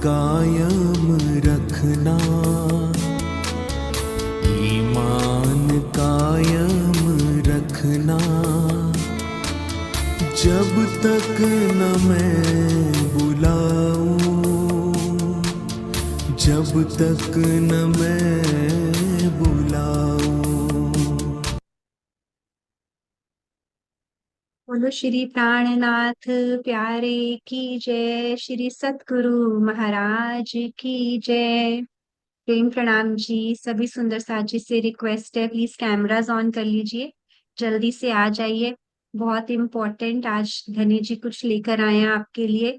कायम रखना, ईमान कायम रखना। जब तक न मैं बुलाऊं, जब तक न मैं बुलाऊं। बोलो श्री प्राणनाथ प्यारे की जय, श्री सतगुरु महाराज की जय। प्रेम प्रणाम जी। सभी सुंदर साथी से रिक्वेस्ट है, प्लीज कैमरास ऑन कर लीजिए, जल्दी से आ जाइए। बहुत इम्पोर्टेंट आज धनी जी कुछ लेकर आए हैं आपके लिए।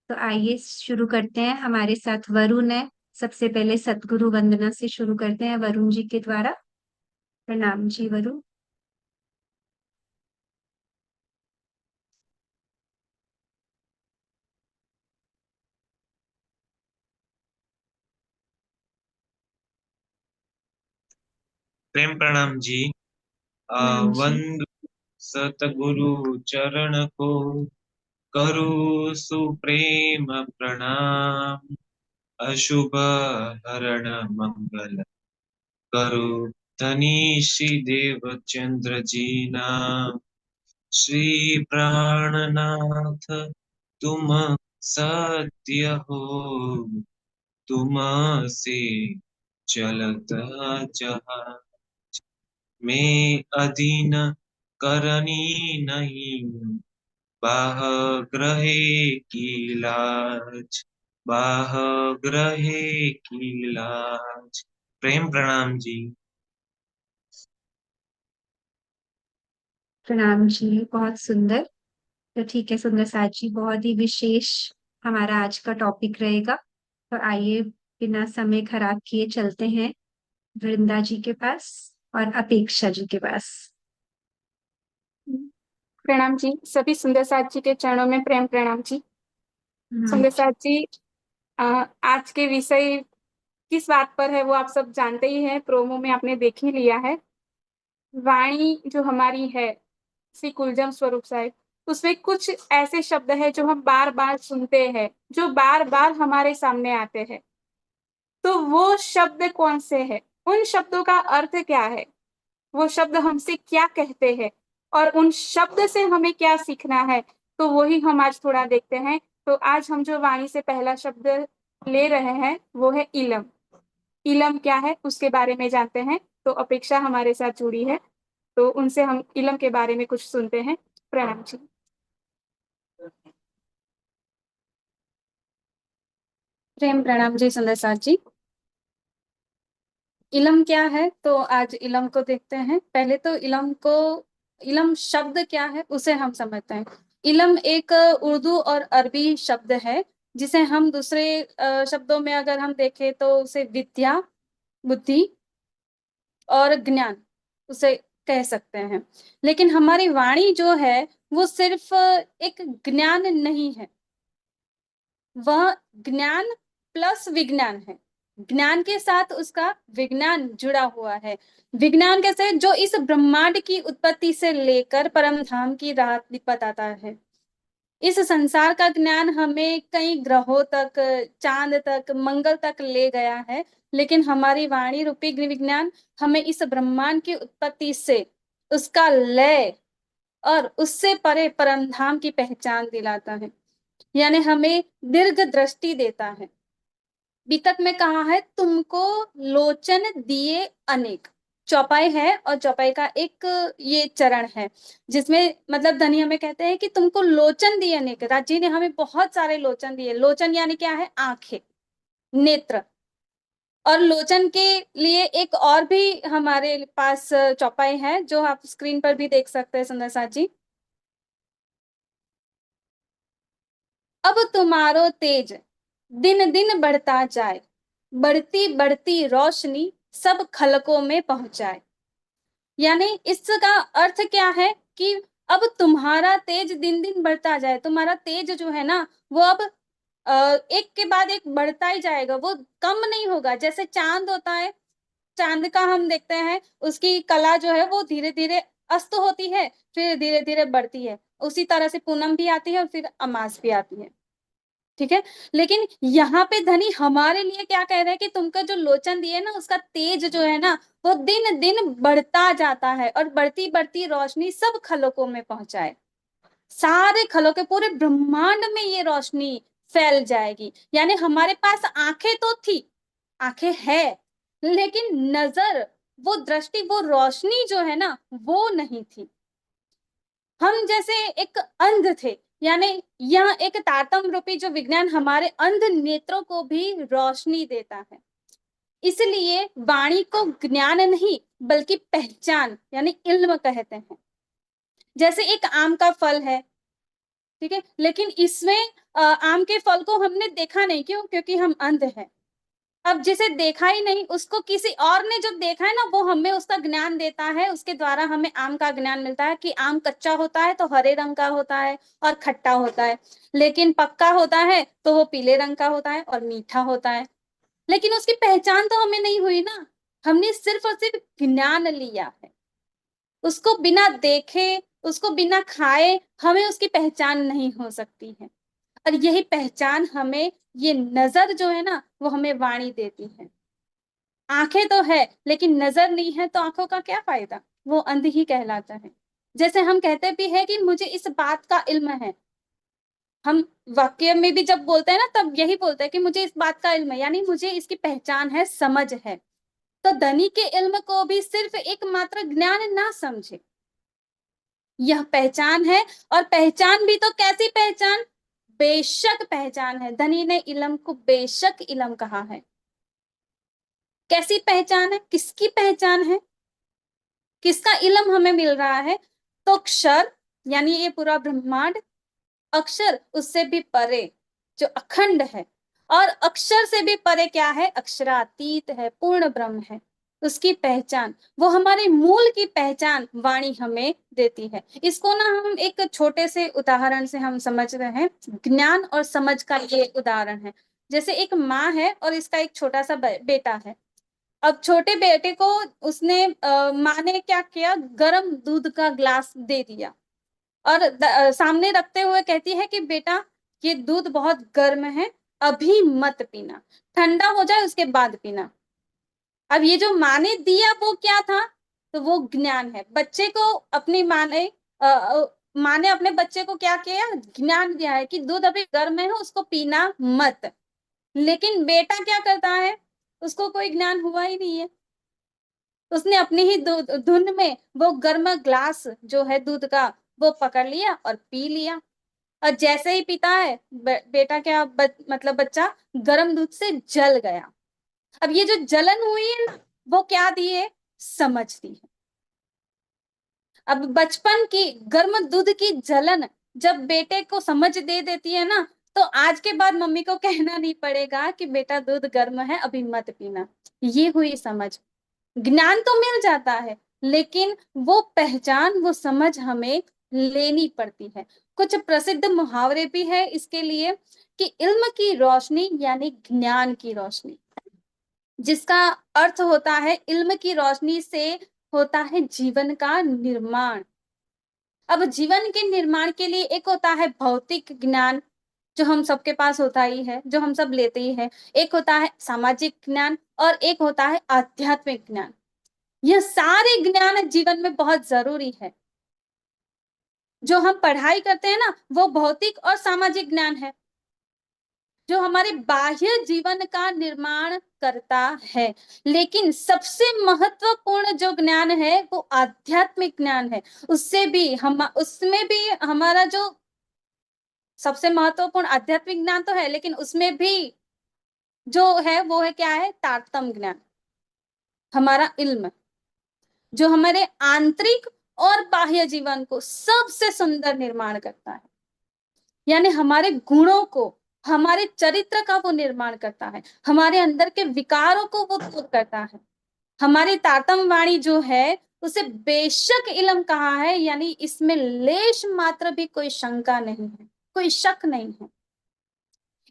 तो आइए शुरू करते हैं। हमारे साथ वरुण है। सबसे पहले सतगुरु वंदना से शुरू करते हैं वरुण जी के द्वारा। प्रणाम जी वरुण। प्रेम प्रणाम जी। प्रणाम जी। वंदु सतगुरु चरण को, करो सुप्रेम प्रणाम। अशुभ हरण मंगल करो, धनीश देव चंद्र जी नाम। श्री प्राणनाथ तुम सत्य हो, तुम से चलत जहाँ। मैं अधीन करनी नहीं, बाह ग्रहे की लाज, बाह ग्रहे की लाज। प्रेम प्रणाम जी। प्रणाम जी, बहुत सुंदर। तो ठीक है सुंदर साथ जी, बहुत ही विशेष हमारा आज का टॉपिक रहेगा। तो आइए बिना समय खराब किए चलते हैं वृंदा जी के पास और अपेक्षा जी के पास। प्रणाम जी। सभी सुंदर साथ जी के चरणों में प्रेम प्रणाम जी। प्रणाम सुंदर जी। साथ जी, आज के विषय किस बात पर है वो आप सब जानते ही हैं, प्रोमो में आपने देख ही लिया है। वाणी जो हमारी है श्री कुलजम स्वरूप साहिब, उसमें कुछ ऐसे शब्द है जो हम बार बार सुनते हैं, जो बार बार हमारे सामने आते हैं। तो वो शब्द कौन से है, उन शब्दों का अर्थ क्या है, वो शब्द हमसे क्या कहते हैं और उन शब्द से हमें क्या सीखना है, तो वही हम आज थोड़ा देखते हैं। तो आज हम जो वाणी से पहला शब्द ले रहे हैं वो है इलम। इलम क्या है उसके बारे में जानते हैं। तो अपेक्षा हमारे साथ जुड़ी है, तो उनसे हम इलम के बारे में कुछ सुनते हैं। प्रणाम जी। प्रेम प्रणाम जी सुंदर साथ जी। इलम क्या है, तो आज इलम को देखते हैं। पहले तो इलम शब्द क्या है उसे हम समझते हैं। इलम एक उर्दू और अरबी शब्द है, जिसे हम दूसरे शब्दों में अगर हम देखें तो उसे विद्या, बुद्धि और ज्ञान उसे कह सकते हैं। लेकिन हमारी वाणी जो है वो सिर्फ एक ज्ञान नहीं है, वह ज्ञान प्लस विज्ञान है। ज्ञान के साथ उसका विज्ञान जुड़ा हुआ है। विज्ञान कैसे, जो इस ब्रह्मांड की उत्पत्ति से लेकर परम धाम की राह बताता है। इस संसार का ज्ञान हमें कई ग्रहों तक, चांद तक, मंगल तक ले गया है। लेकिन हमारी वाणी रूपी विज्ञान हमें इस ब्रह्मांड की उत्पत्ति से, उसका लय और उससे परे परम धाम की पहचान दिलाता है। यानी हमें दीर्घ दृष्टि देता है। बीतक में कहा है, तुमको लोचन दिए अनेक। चौपाई है और चौपाई का एक ये चरण है जिसमें मतलब धनी हमें कहते हैं कि तुमको लोचन दिए अनेक। राजी ने हमें बहुत सारे लोचन दिए। लोचन यानी क्या है, आंखें, नेत्र। और लोचन के लिए एक और भी हमारे पास चौपाई है जो आप स्क्रीन पर भी देख सकते हैं सुंदर साथ जी। अब तुम्हारो तेज दिन दिन बढ़ता जाए, बढ़ती बढ़ती रोशनी सब खलकों में पहुंचाए। यानी इसका अर्थ क्या है कि अब तुम्हारा तेज दिन दिन बढ़ता जाए। तुम्हारा तेज जो है ना वो अब एक के बाद एक बढ़ता ही जाएगा, वो कम नहीं होगा। जैसे चांद होता है, चांद का हम देखते हैं उसकी कला जो है वो धीरे धीरे अस्त होती है, फिर धीरे धीरे बढ़ती है। उसी तरह से पूनम भी आती है और फिर अमास भी आती है। ठीक है। लेकिन यहाँ पे धनी हमारे लिए क्या कह रहे हैं कि तुमका जो लोचन दिए ना उसका तेज जो है ना वो दिन दिन बढ़ता जाता है और बढ़ती बढ़ती रोशनी सब खलकों में पहुंचाए, सारे खलों के पूरे ब्रह्मांड में ये रोशनी फैल जाएगी। यानी हमारे पास आंखें तो थी, आंखें है, लेकिन नजर, वो दृष्टि, वो रोशनी जो है ना वो नहीं थी। हम जैसे एक अंध थे, यानी यह एक तारतम्य रूपी जो विज्ञान हमारे अंध नेत्रों को भी रोशनी देता है। इसलिए वाणी को ज्ञान नहीं बल्कि पहचान यानी इल्म कहते हैं। जैसे एक आम का फल है, ठीक है, लेकिन इसमें आम के फल को हमने देखा नहीं, क्यों? क्योंकि हम अंध हैं। अब जिसे देखा ही नहीं उसको किसी और ने जो देखा है ना वो हमें उसका ज्ञान देता है, उसके द्वारा हमें आम का ज्ञान मिलता है कि आम कच्चा होता है तो हरे रंग का होता है और खट्टा होता है, लेकिन पक्का होता है तो वो पीले रंग का होता है और मीठा होता है। लेकिन उसकी पहचान तो हमें नहीं हुई ना, हमने सिर्फ और सिर्फ ज्ञान लिया है। उसको बिना देखे, उसको बिना खाए हमें उसकी पहचान नहीं हो सकती है। और यही पहचान हमें ये नजर जो है ना वो हमें वाणी देती है। आंखें तो है लेकिन नजर नहीं है तो आंखों का क्या फायदा, वो अंध ही कहलाता है। जैसे हम कहते भी है कि मुझे इस बात का इल्म है, हम वाक्य में भी जब बोलते हैं ना तब यही बोलते हैं कि मुझे इस बात का इल्म है, यानी मुझे इसकी पहचान है, समझ है। तो धनी के इल्म को भी सिर्फ एकमात्र ज्ञान ना समझे, यह पहचान है। और पहचान भी तो कैसी पहचान? बेशक पहचान है। धनी ने इलम को बेशक इलम कहा है। कैसी पहचान है? किसकी पहचान है? किसका इलम हमें मिल रहा है? तो क्षर यानी ये पूरा ब्रह्मांड, अक्षर उससे भी परे जो अखंड है, और अक्षर से भी परे क्या है? अक्षरातीत है, पूर्ण ब्रह्म है। उसकी पहचान, वो हमारे मूल की पहचान वाणी हमें देती है। इसको ना हम एक छोटे से उदाहरण से हम समझ रहे हैं। ज्ञान और समझ का ये उदाहरण है। जैसे एक माँ है और इसका एक छोटा सा बेटा है। अब छोटे बेटे को उसने माँ ने क्या किया, गर्म दूध का ग्लास दे दिया और सामने रखते हुए कहती है कि बेटा ये दूध बहुत गर्म है, अभी मत पीना, ठंडा हो जाए उसके बाद पीना। अब ये जो माँ ने दिया वो क्या था? तो वो ज्ञान है। बच्चे को अपनी माँ ने अपने बच्चे को क्या किया? ज्ञान दिया है कि दूध अभी गर्म है उसको पीना मत। लेकिन बेटा क्या करता है? उसको कोई ज्ञान हुआ ही नहीं है। उसने अपनी ही धुन में वो गर्म ग्लास जो है दूध का वो पकड़ लिया और पी लिया। और जैसे ही पीता है बेटा क्या मतलब बच्चा गर्म दूध से जल गया। अब ये जो जलन हुई है ना वो क्या दी है? समझ दी है। अब बचपन की गर्म दूध की जलन जब बेटे को समझ दे देती है ना तो आज के बाद मम्मी को कहना नहीं पड़ेगा कि बेटा दूध गर्म है अभी मत पीना। ये हुई समझ। ज्ञान तो मिल जाता है लेकिन वो पहचान, वो समझ हमें लेनी पड़ती है। कुछ प्रसिद्ध मुहावरे भी है इसके लिए कि इल्म की रोशनी यानी ज्ञान की रोशनी, जिसका अर्थ होता है इल्म की रोशनी से होता है जीवन का निर्माण। अब जीवन के निर्माण के लिए एक होता है भौतिक ज्ञान जो हम सबके पास होता ही है, जो हम सब लेते ही है। एक होता है सामाजिक ज्ञान और एक होता है आध्यात्मिक ज्ञान। यह सारे ज्ञान जीवन में बहुत जरूरी है। जो हम पढ़ाई करते हैं ना वो भौतिक और सामाजिक ज्ञान है जो हमारे बाह्य जीवन का निर्माण करता है। लेकिन सबसे महत्वपूर्ण जो ज्ञान है वो आध्यात्मिक ज्ञान है। उसमें भी हमारा जो सबसे महत्वपूर्ण आध्यात्मिक ज्ञान तो है, लेकिन उसमें भी जो है वो है क्या है? तारतम्य ज्ञान, हमारा इल्म जो हमारे आंतरिक और बाह्य जीवन को सबसे सुंदर निर्माण करता है। यानी हमारे गुणों को, हमारे चरित्र का वो निर्माण करता है, हमारे अंदर के विकारों को वो दूर करता है। हमारी तारतम्य वाणी जो है उसे बेशक इल्म कहा है, यानी इसमें लेश मात्र भी कोई शंका नहीं है, कोई शक नहीं है।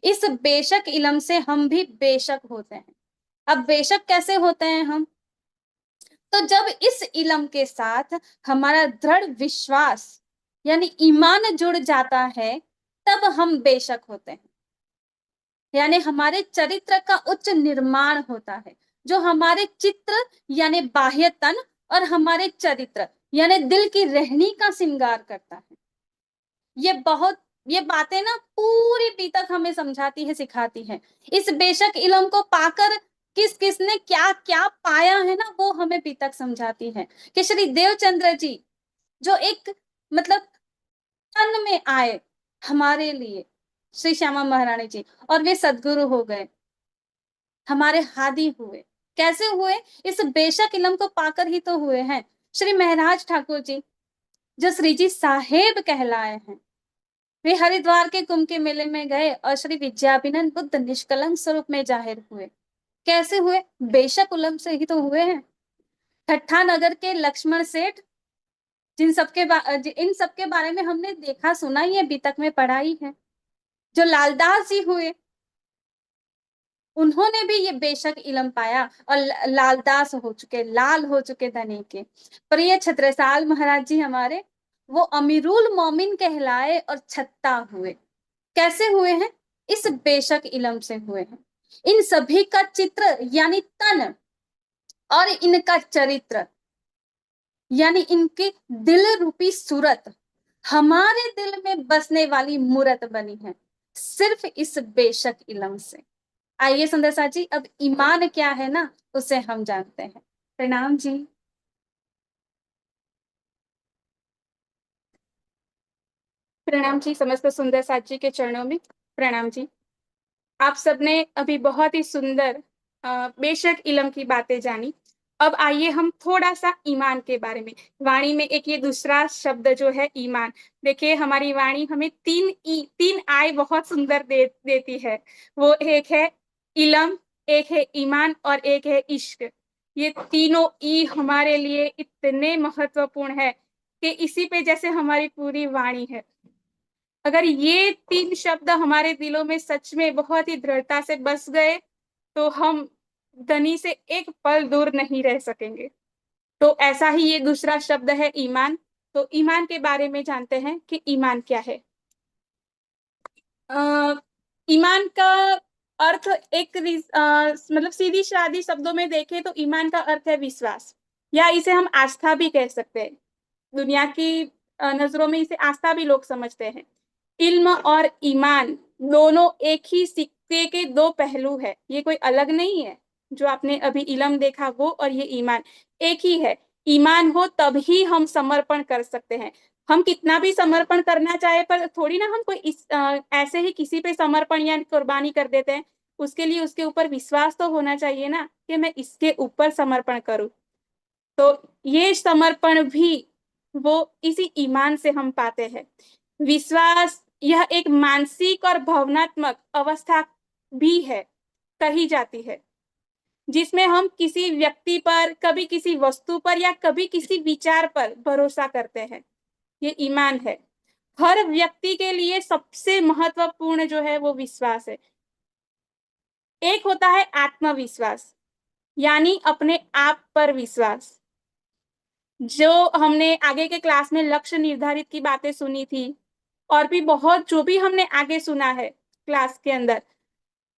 इस बेशक इल्म से हम भी बेशक होते हैं। अब बेशक कैसे होते हैं हम? तो जब इस इल्म के साथ हमारा दृढ़ विश्वास यानी ईमान जुड़ जाता है तब हम बेशक होते हैं। यानी हमारे चरित्र का उच्च निर्माण होता है। जो हमारे चित्र यानी बाह्य तन और हमारे चरित्र यानी दिल की रहनी का श्रृंगार करता है। ये बातें ना पूरी बीतक हमें समझाती है, सिखाती है। इस बेशक इल्म को पाकर किस किसने क्या क्या पाया है ना, वो हमें बीतक समझाती है। कि श्री देवचंद्र जी जो एक मतलब तन में आए हमारे लिए, श्री श्यामा महारानी जी, और वे सदगुरु हो गए, हमारे हादी हुए। कैसे हुए? इस बेशक इल्म को पाकर ही तो हुए हैं। श्री महराज ठाकुर जी जो श्री जी साहेब कहलाए हैं, वे हरिद्वार के कुंभ के मेले में गए और श्री विद्याभिनंद बुद्ध निष्कलंक स्वरूप में जाहिर हुए। कैसे हुए? बेशक उलम से ही तो हुए हैं। ठट्ठा नगर के लक्ष्मण सेठ, इन सबके बारे में हमने देखा सुना ही है, बीतक में पढ़ाई है। जो लालदास जी हुए, उन्होंने भी ये बेशक इल्म पाया और लालदास हो चुके, लाल हो चुके धनी के। प्रिय छत्रसाल महाराज जी हमारे, वो अमीरुल मोमिन कहलाए और छत्ता हुए। कैसे हुए हैं? इस बेशक इल्म से हुए हैं। इन सभी का चित्र यानी तन और इनका चरित्र यानी इनकी दिल रूपी सूरत हमारे दिल में बसने वाली मूरत बनी है सिर्फ इस बेशक इल्म से। आइए सुंदरसा जी, अब ईमान क्या है ना, उसे हम जानते हैं। प्रणाम जी। प्रणाम जी, समस्त सुंदर साथ जी के चरणों में प्रणाम जी। आप सबने अभी बहुत ही सुंदर बेशक इल्म की बातें जानी। अब आइए हम थोड़ा सा ईमान के बारे में, वाणी में एक ये दूसरा शब्द जो है ईमान। देखिए हमारी वाणी हमें तीन आय बहुत सुंदर देती है। वो एक है इल्म, एक है ईमान और एक है इश्क। ये तीनों ई हमारे लिए इतने महत्वपूर्ण है कि इसी पे जैसे हमारी पूरी वाणी है। अगर ये तीन शब्द हमारे दिलों में सच में बहुत ही दृढ़ता से बस गए तो हम धनी से एक पल दूर नहीं रह सकेंगे। तो ऐसा ही ये दूसरा शब्द है ईमान। तो ईमान के बारे में जानते हैं कि ईमान क्या है। ईमान का अर्थ मतलब सीधी सादी शब्दों में देखें तो ईमान का अर्थ है विश्वास, या इसे हम आस्था भी कह सकते हैं। दुनिया की नजरों में इसे आस्था भी लोग समझते हैं। इल्म और ईमान दोनों एक ही सिक्के के दो पहलू है, ये कोई अलग नहीं है। जो आपने अभी इल्म देखा वो और ये ईमान एक ही है। ईमान हो तभी हम समर्पण कर सकते हैं। हम कितना भी समर्पण करना चाहे पर थोड़ी ना हम कोई ऐसे ही किसी पे समर्पण या कुर्बानी कर देते हैं। उसके लिए उसके ऊपर विश्वास तो होना चाहिए ना कि मैं इसके ऊपर समर्पण करूं। तो ये समर्पण भी वो इसी ईमान से हम पाते हैं। विश्वास यह एक मानसिक और भावनात्मक अवस्था भी है, कही जाती है, जिसमें हम किसी व्यक्ति पर, कभी किसी वस्तु पर या कभी किसी विचार पर भरोसा करते हैं। ये ईमान है। हर व्यक्ति के लिए सबसे महत्वपूर्ण जो है वो विश्वास है। एक होता है आत्मविश्वास, यानी अपने आप पर विश्वास। जो हमने आगे के क्लास में लक्ष्य निर्धारित की बातें सुनी थी और भी बहुत जो भी हमने आगे सुना है क्लास के अंदर,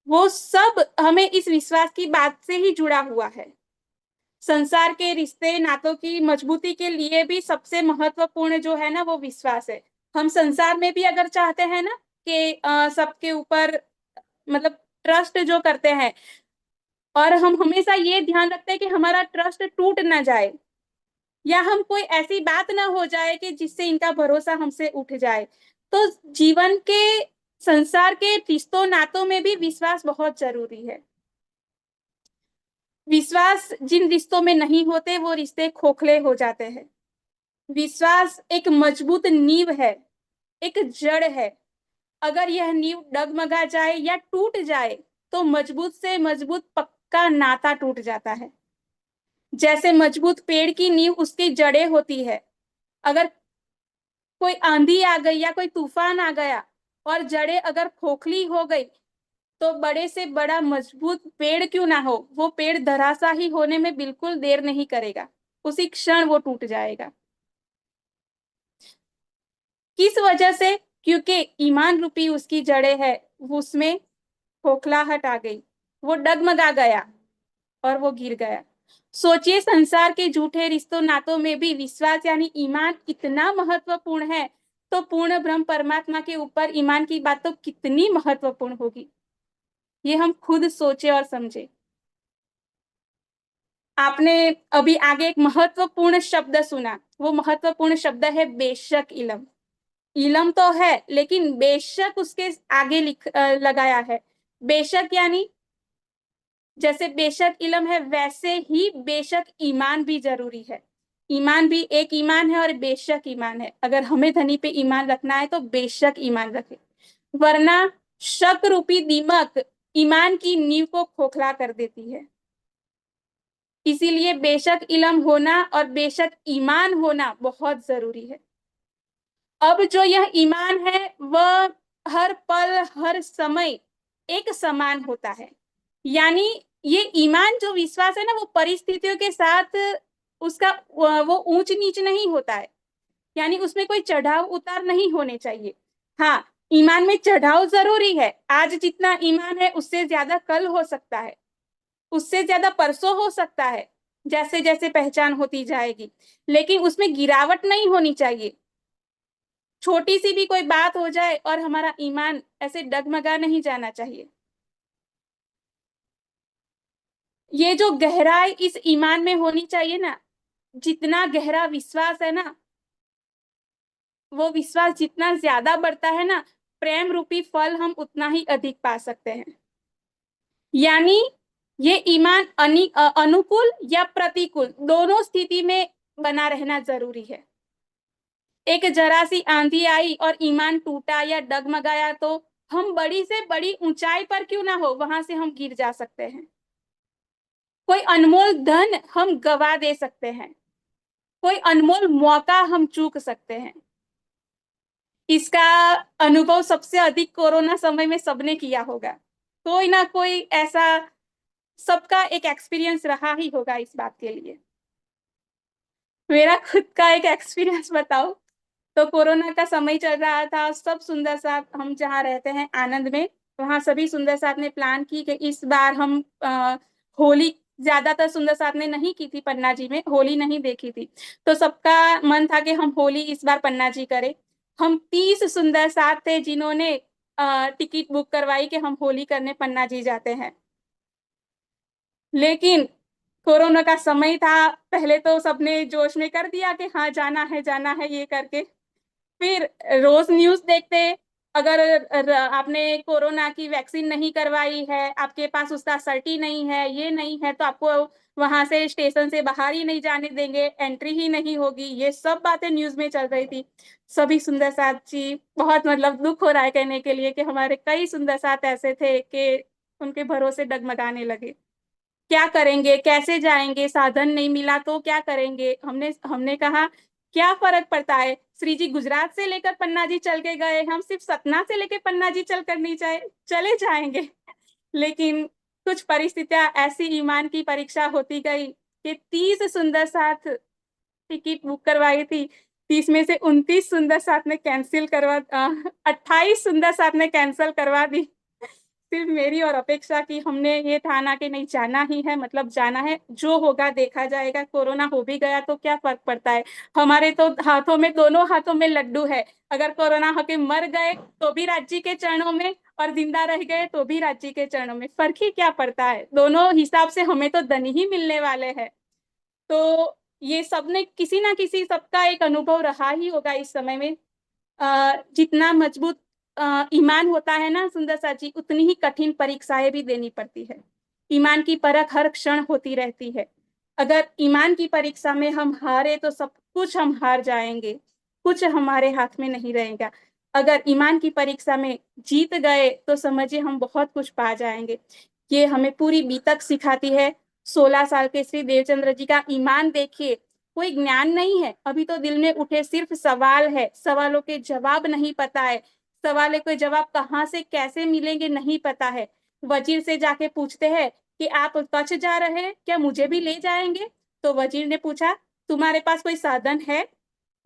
वो सब हमें इस विश्वास की बात से ही जुड़ा हुआ है। संसार के रिश्ते नातों की मजबूती के लिए भी सबसे महत्वपूर्ण जो है ना वो विश्वास है। हम संसार में भी अगर चाहते हैं ना कि सबके ऊपर मतलब ट्रस्ट जो करते हैं, और हम हमेशा ये ध्यान रखते हैं कि हमारा ट्रस्ट टूट ना जाए या हम कोई ऐसी बात ना हो जाए कि जिससे इनका भरोसा हमसे उठ जाए। तो जीवन के संसार के रिश्तों नातों में भी विश्वास बहुत जरूरी है। विश्वास जिन रिश्तों में नहीं होते वो रिश्ते खोखले हो जाते हैं। विश्वास एक मजबूत नींव है, एक जड़ है। अगर यह नींव डगमगा जाए या टूट जाए तो मजबूत से मजबूत पक्का नाता टूट जाता है। जैसे मजबूत पेड़ की नींव उसकी जड़ें होती है, अगर कोई आंधी आ गई या कोई तूफान आ गया और जड़ें अगर खोखली हो गई तो बड़े से बड़ा मजबूत पेड़ क्यों ना हो, वो पेड़ धराशायी होने में बिल्कुल देर नहीं करेगा, उसी क्षण वो टूट जाएगा। किस वजह से? क्योंकि ईमान रूपी उसकी जड़ें है, उसमें खोखलाहट आ गई, वो डगमगा गया और वो गिर गया। सोचिए, संसार के झूठे रिश्तों नातों में भी विश्वास यानी ईमान इतना महत्वपूर्ण है, तो पूर्ण ब्रह्म परमात्मा के ऊपर ईमान की बात तो कितनी महत्वपूर्ण होगी, ये हम खुद सोचे और समझे। आपने अभी आगे एक महत्वपूर्ण शब्द सुना, वो महत्वपूर्ण शब्द है बेशक इलम। इलम तो है, लेकिन बेशक उसके आगे लगाया है। बेशक यानी जैसे बेशक इलम है, वैसे ही बेशक ईमान भी जरूरी है। ईमान भी एक ईमान है और बेशक ईमान है। अगर हमें धनी पे ईमान रखना है तो बेशक ईमान रखे, वरना शक रूपी दीमक ईमान की नींव को खोखला कर देती है। इसीलिए बेशक इलम होना और बेशक ईमान होना बहुत जरूरी है। अब जो यह ईमान है वह हर पल हर समय एक समान होता है। यानी ये ईमान जो विश्वास है ना, वो परिस्थितियों के साथ उसका वो ऊंच नीच नहीं होता है, यानी उसमें कोई चढ़ाव उतार नहीं होने चाहिए। हाँ, ईमान में चढ़ाव जरूरी है। आज जितना ईमान है उससे ज्यादा कल हो सकता है, उससे ज्यादा परसों हो सकता है, जैसे जैसे पहचान होती जाएगी। लेकिन उसमें गिरावट नहीं होनी चाहिए। छोटी सी भी कोई बात हो जाए और हमारा ईमान ऐसे डगमगा नहीं जाना चाहिए। ये जो गहराई इस ईमान में होनी चाहिए ना, जितना गहरा विश्वास है ना, वो विश्वास जितना ज्यादा बढ़ता है ना, प्रेम रूपी फल हम उतना ही अधिक पा सकते हैं। यानी ये ईमान अनुकूल या प्रतिकूल दोनों स्थिति में बना रहना जरूरी है। एक जरा सी आंधी आई और ईमान टूटा या डगमगाया तो हम बड़ी से बड़ी ऊंचाई पर क्यों ना हो, वहां से हम गिर जा सकते हैं। कोई अनमोल धन हम गवा दे सकते हैं, कोई अनमोल मौका हम चूक सकते हैं। इसका अनुभव सबसे अधिक कोरोना समय में सबने किया होगा। कोई ना कोई ऐसा सबका एक एक्सपीरियंस रहा ही होगा इस बात के लिए। मेरा खुद का एक एक्सपीरियंस बताओ तो कोरोना का समय चल रहा था, सब सुंदर साथ, हम जहाँ रहते हैं आनंद में, वहां सभी सुंदर साथ ने प्लान की कि इस बार हम होली, ज्यादातर सुंदर साथ ने नहीं की थी, पन्ना जी में होली नहीं देखी थी, तो सबका मन था कि हम होली इस बार पन्ना जी करें। हम 30 सुंदर साथ थे जिन्होंने टिकट बुक करवाई कि हम होली करने पन्ना जी जाते हैं। लेकिन कोरोना का समय था, पहले तो सबने जोश में कर दिया कि हाँ जाना है ये करके। फिर रोज न्यूज देखते, अगर आपने कोरोना की वैक्सीन नहीं करवाई है, आपके पास उसका सर्टी नहीं है, ये नहीं है, तो आपको वहां से स्टेशन से बाहर ही नहीं जाने देंगे, एंट्री ही नहीं होगी। ये सब बातें न्यूज में चल रही थी। सभी सुंदर साथ जी, बहुत मतलब दुख हो रहा है कहने के लिए कि हमारे कई सुंदर साथ ऐसे थे कि उनके भरोसे डगमगाने लगे। क्या करेंगे, कैसे जाएंगे, साधन नहीं मिला तो क्या करेंगे। हमने हमने कहा क्या फर्क पड़ता है, श्री जी गुजरात से लेकर पन्ना जी चल के गए, हम सिर्फ सतना से लेकर पन्ना जी चल कर नहीं चले जाएंगे। लेकिन कुछ परिस्थितियां ऐसी ईमान की परीक्षा होती गई कि 30 सुंदर साथ टिकट बुक करवाई थी, 30 में से 29 सुंदर साथ ने कैंसिल करवा 28 सुंदर साथ ने कैंसिल करवा दी। सिर्फ मेरी और अपेक्षा की हमने ये ठाना कि नहीं जाना ही है, मतलब जाना है, जो होगा देखा जाएगा। कोरोना हो भी गया तो क्या फर्क पड़ता है, हमारे तो हाथों में, दोनों हाथों में लड्डू है। अगर कोरोना होके मर गए तो भी राज्य के चरणों में, और जिंदा रह गए तो भी राज्य के चरणों में, फर्क ही क्या पड़ता है। दोनों हिसाब से हमें तो धन ही मिलने वाले हैं। तो ये सबने किसी ना किसी, सबका एक अनुभव रहा ही होगा इस समय में। जितना मजबूत ईमान होता है ना सुंदर सा जी, उतनी ही कठिन परीक्षाएं भी देनी पड़ती है। ईमान की परख हर क्षण होती रहती है। अगर ईमान की परीक्षा में हम हारे तो सब कुछ हम हार जाएंगे, कुछ हमारे हाथ में नहीं रहेगा। अगर ईमान की परीक्षा में जीत गए तो समझिए हम बहुत कुछ पा जाएंगे। ये हमें पूरी बीतक सिखाती है। 16 साल के श्री देवचंद्र जी का ईमान देखिए, कोई ज्ञान नहीं है, अभी तो दिल में उठे सिर्फ सवाल है, सवालों के जवाब नहीं पता है, सवालों के जवाब कहाँ से कैसे मिलेंगे नहीं पता है। वजीर से जाके पूछते हैं कि आप कच्छ जा रहे हैं, क्या मुझे भी ले जाएंगे। तो वजीर ने पूछा तुम्हारे पास कोई साधन है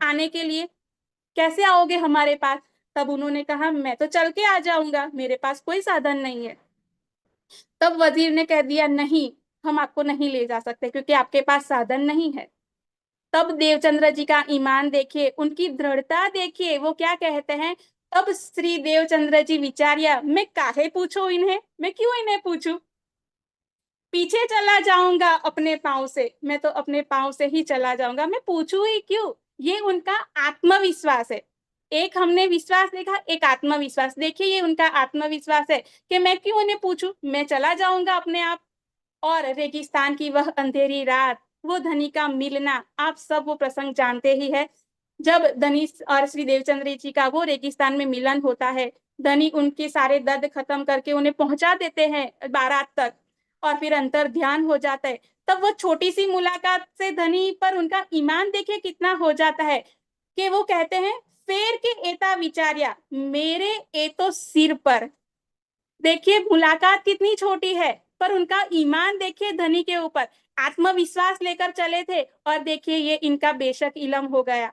आने के लिए, कैसे आओगे हमारे पास। तब उन्होंने कहा मैं तो चल के आ जाऊंगा, मेरे पास कोई साधन नहीं है। तब वजीर ने कह दिया, नहीं, हम आपको नहीं ले जा सकते क्योंकि आपके पास साधन नहीं है। तब देवचंद्र जी का ईमान देखिए, उनकी दृढ़ता देखिए, वो क्या कहते हैं। तब श्री देवचंद्र जी विचारिया, मैं काहे पूछूं इन्हें, मैं क्यों इन्हें पूछूं, पीछे चला जाऊंगा अपने पांव से, मैं तो अपने पांव से ही चला जाऊंगा, मैं पूछूं ही क्यों। ये उनका आत्मविश्वास है। एक हमने विश्वास देखा, एक आत्मविश्वास देखिए, ये उनका आत्मविश्वास है कि मैं क्यों उन्हें पूछूं, मैं चला जाऊंगा अपने आप। और रेगिस्तान की वह अंधेरी रात, वो धनी का मिलना, आप सब वो प्रसंग जानते ही है। जब धनी और श्री देवचंद्र जी का वो रेगिस्तान में मिलन होता है, धनी उनके सारे दर्द खत्म करके उन्हें पहुंचा देते हैं बारात तक, और फिर अंतर ध्यान हो जाता है। तब वो छोटी सी मुलाकात से धनी पर उनका ईमान देखिए कितना हो जाता है कि वो कहते हैं, फेर के एता विचारिया, मेरे एतो सिर पर। देखिए मुलाकात कितनी छोटी है, पर उनका ईमान देखिए धनी के ऊपर, आत्मविश्वास लेकर चले थे, और देखिए ये इनका बेशक इलम हो गया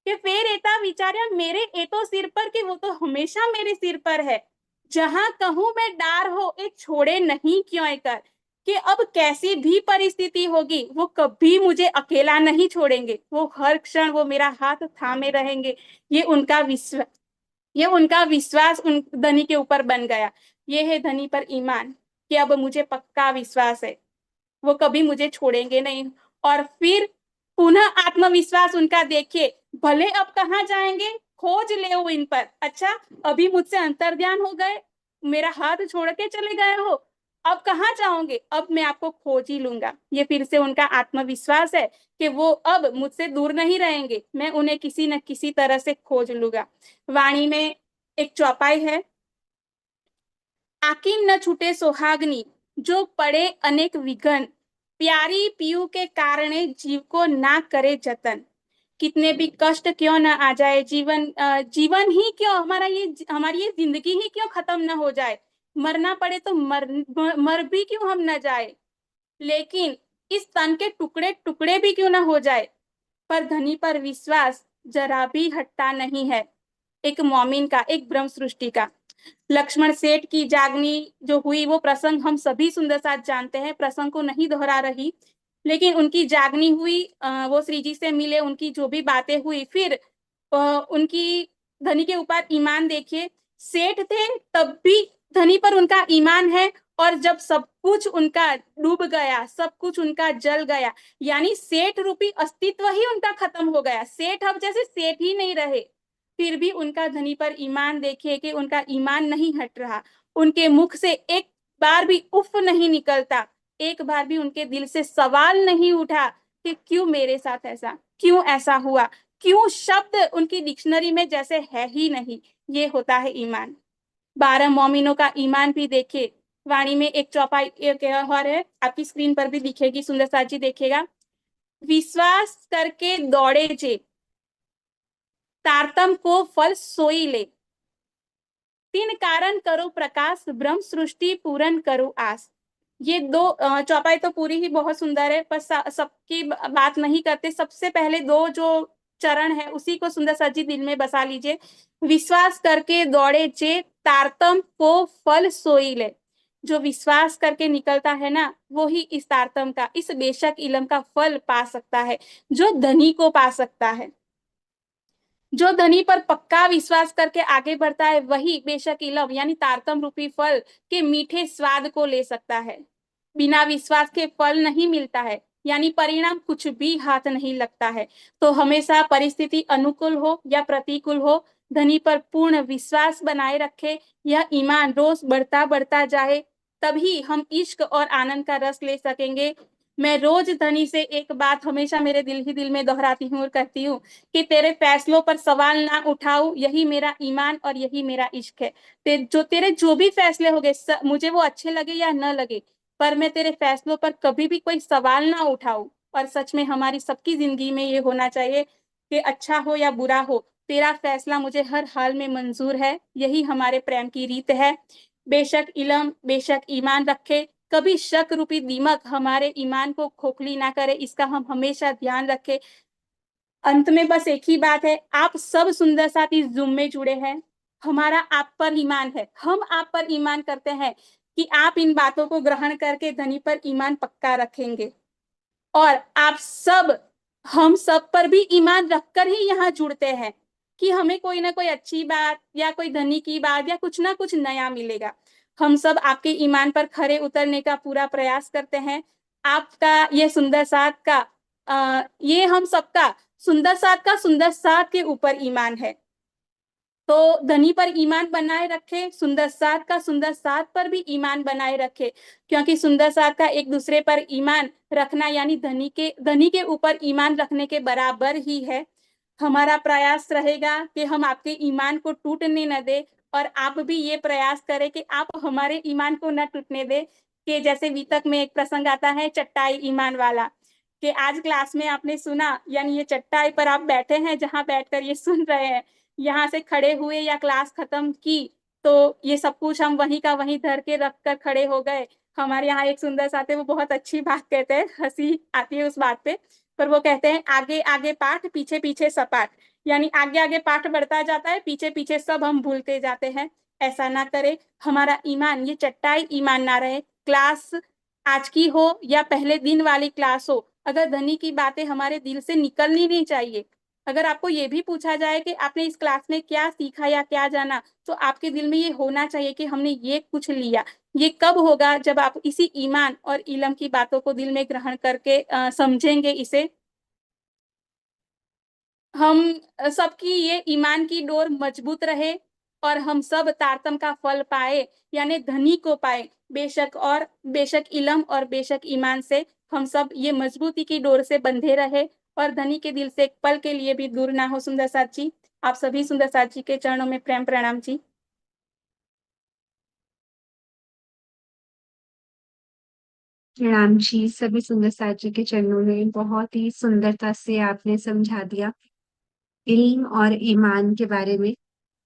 कि फिर एता विचार्या, मेरे एतो सिर पर, कि वो तो हमेशा मेरे सिर पर है। जहां कहूं मैं डार हो, एक छोड़े नहीं क्यों कर, कि अब कैसी भी परिस्थिति होगी वो कभी मुझे अकेला नहीं छोड़ेंगे, वो हर क्षण वो मेरा हाथ थामे रहेंगे। ये उनका विश्वास उन धनी के ऊपर बन गया। ये है धनी पर ईमान, कि अब मुझे पक्का विश्वास है वो कभी मुझे छोड़ेंगे नहीं। और फिर पुनः आत्मविश्वास उनका देखिए, भले अब कहाँ जाएंगे, खोज ले इन पर। अच्छा, अभी मुझसे अंतर्ध्यान हो गए, मेरा हाथ छोड़ के चले गए हो, अब कहाँ जाओगे, अब मैं आपको खोज ही लूंगा। ये फिर से उनका आत्मविश्वास है कि वो अब मुझसे दूर नहीं रहेंगे, मैं उन्हें किसी न किसी तरह से खोज लूंगा। वाणी में एक चौपाई है, आकिन न छूटे सोहागनी, जो पड़े अनेक विघन, प्यारी पियू के कारणे जीव को ना करे जतन। कितने भी कष्ट क्यों ना आ जाए, जीवन ही क्यों, हमारी ये जिंदगी ही क्यों खत्म ना हो जाए, मरना पड़े तो मर भी क्यों हम ना जाए, लेकिन इस तन के टुकड़े टुकड़े भी क्यों ना हो जाए, पर धनी पर विश्वास जरा भी हटता नहीं है। एक मौमिन का, एक ब्रह्म सृष्टि का। लक्ष्मण सेठ की जागनी जो हुई, वो प्रसंग हम सभी सुंदर साथ जानते हैं, प्रसंग को नहीं दोहरा रही, लेकिन उनकी जागनी हुई, वो श्री जी से मिले, उनकी जो भी बातें हुई, फिर उनकी धनी के ऊपर ईमान देखिए, सेठ थे तब भी धनी पर उनका ईमान है, और जब सब कुछ उनका डूब गया, सब कुछ उनका जल गया, यानी सेठ रूपी अस्तित्व ही उनका खत्म हो गया, सेठ अब जैसे सेठ ही नहीं रहे, फिर भी उनका धनी पर ईमान देखिए कि उनका ईमान नहीं हट रहा। उनके मुख से एक बार भी उफ नहीं निकलता, एक बार भी उनके दिल से सवाल नहीं उठा कि क्यों मेरे साथ ऐसा, क्यों ऐसा हुआ, क्यों शब्द उनकी डिक्शनरी में जैसे है ही नहीं। ये होता है ईमान। 12 मोमिनों का ईमान भी देखिए। वाणी में एक चौपाई एक और है, आपकी स्क्रीन पर भी दिखेगी, सुंदर साथ जी देखिएगा। विश्वास करके दौड़े जे, तारतम को फल सोई ले, तीन कारण करो प्रकाश, ब्रह्म सृष्टि पूरन करो आस। ये दो चौपाई तो पूरी ही बहुत सुंदर है, पर सबकी बात नहीं करते। सबसे पहले दो जो चरण है उसी को सुंदर साथ जी दिल में बसा लीजिए। विश्वास करके दौड़े जे, तारतम को फल सोई ले। जो विश्वास करके निकलता है ना, वो ही इस तारतम का, इस बेशक इलम का फल पा सकता है, जो धनी को पा सकता है। जो धनी पर पक्का विश्वास करके आगे बढ़ता है, वही बेशक इलम यानी तारतम रूपी फल के मीठे स्वाद को ले सकता है। बिना विश्वास के फल नहीं मिलता है, यानी परिणाम कुछ भी हाथ नहीं लगता है। तो हमेशा परिस्थिति अनुकूल हो या प्रतिकूल हो, धनी पर पूर्ण विश्वास बनाए रखे, यह ईमान रोज बढ़ता बढ़ता जाए, तभी हम इश्क और आनंद का रस ले सकेंगे। मैं रोज धनी से एक बात हमेशा मेरे दिल ही दिल में दोहराती हूँ और कहती हूँ कि तेरे फैसलों पर सवाल ना उठाऊं, यही मेरा ईमान और यही मेरा इश्क है। तेरे जो भी फैसले होंगे, मुझे वो अच्छे लगे या न लगे, पर मैं तेरे फैसलों पर कभी भी कोई सवाल ना उठाऊं। और सच में हमारी सबकी जिंदगी में ये होना चाहिए कि अच्छा हो या बुरा हो, तेरा फैसला मुझे हर हाल में मंजूर है। यही हमारे प्रेम की रीत है। बेशक इलम, बेशक ईमान रखे, कभी शक रूपी दीमक हमारे ईमान को खोखली ना करे, इसका हम हमेशा ध्यान रखें। अंत में बस एक ही बात है, आप सब सुंदर साथ इस जूम में जुड़े हैं, हमारा आप पर ईमान है, हम आप पर ईमान करते हैं कि आप इन बातों को ग्रहण करके धनी पर ईमान पक्का रखेंगे और आप सब, हम सब पर भी ईमान रखकर ही यहाँ जुड़ते हैं कि हमें कोई ना कोई अच्छी बात या कोई धनी की बात या कुछ ना कुछ नया मिलेगा। हम सब आपके ईमान पर खरे उतरने का पूरा प्रयास करते हैं। आपका ये सुंदर साथ का ये हम सबका सुंदर साथ के ऊपर ईमान है। तो धनी पर ईमान बनाए रखे, सुंदर साथ पर भी ईमान बनाए रखे, क्योंकि सुंदर साथ का एक दूसरे पर ईमान रखना यानी धनी के ऊपर ईमान रखने के बराबर ही है। हमारा प्रयास रहेगा कि हम आपके ईमान को टूटने न दे और आप भी ये प्रयास करें कि आप हमारे ईमान को न टूटने दे। कि जैसे वितक में एक प्रसंग आता है चट्टाई ईमान वाला, कि आज क्लास में आपने सुना, यानी ये चट्टाई पर आप बैठे हैं, जहां बैठकर ये सुन रहे हैं, यहाँ से खड़े हुए या क्लास खत्म की तो ये सब कुछ हम वहीं का वहीं धर के रख कर खड़े हो गए। हमारे यहाँ एक सुंदर साथ है, वो बहुत अच्छी बात कहते हैं, हंसी आती है उस बात पे, पर वो कहते हैं आगे आगे पाठ पीछे पीछे सपाट, यानी आगे आगे पाठ बढ़ता जाता है, पीछे पीछे सब हम भूलते जाते हैं। ऐसा ना करे, हमारा ईमान ये चट्टाई ईमान ना रहे। क्लास आज की हो या पहले दिन वाली क्लास हो, अगर धनी की बातें हमारे दिल से निकलनी नहीं चाहिए। अगर आपको ये भी पूछा जाए कि आपने इस क्लास में क्या सीखा या क्या जाना, तो आपके दिल में ये होना चाहिए कि हमने ये कुछ लिया। ये कब होगा? जब आप इसी ईमान और इल्म की बातों को दिल में ग्रहण करके समझेंगे इसे। हम सबकी ये ईमान की डोर मजबूत रहे और हम सब तारतम का फल पाए, यानी धनी को पाए। बेशक इल्म और बेशक ईमान से हम सब ये मजबूती की डोर से बंधे रहे और धनी के दिल से एक पल के लिए भी दूर ना हो। सुंदर साथ जी, आप सभी सुंदर साथ जी के चरणों में प्रेम प्रणाम जी। प्रणाम जी, सभी सुंदर साथ जी के चरणों में। बहुत ही सुंदरता से आपने समझा दिया इल्म और ईमान के बारे में।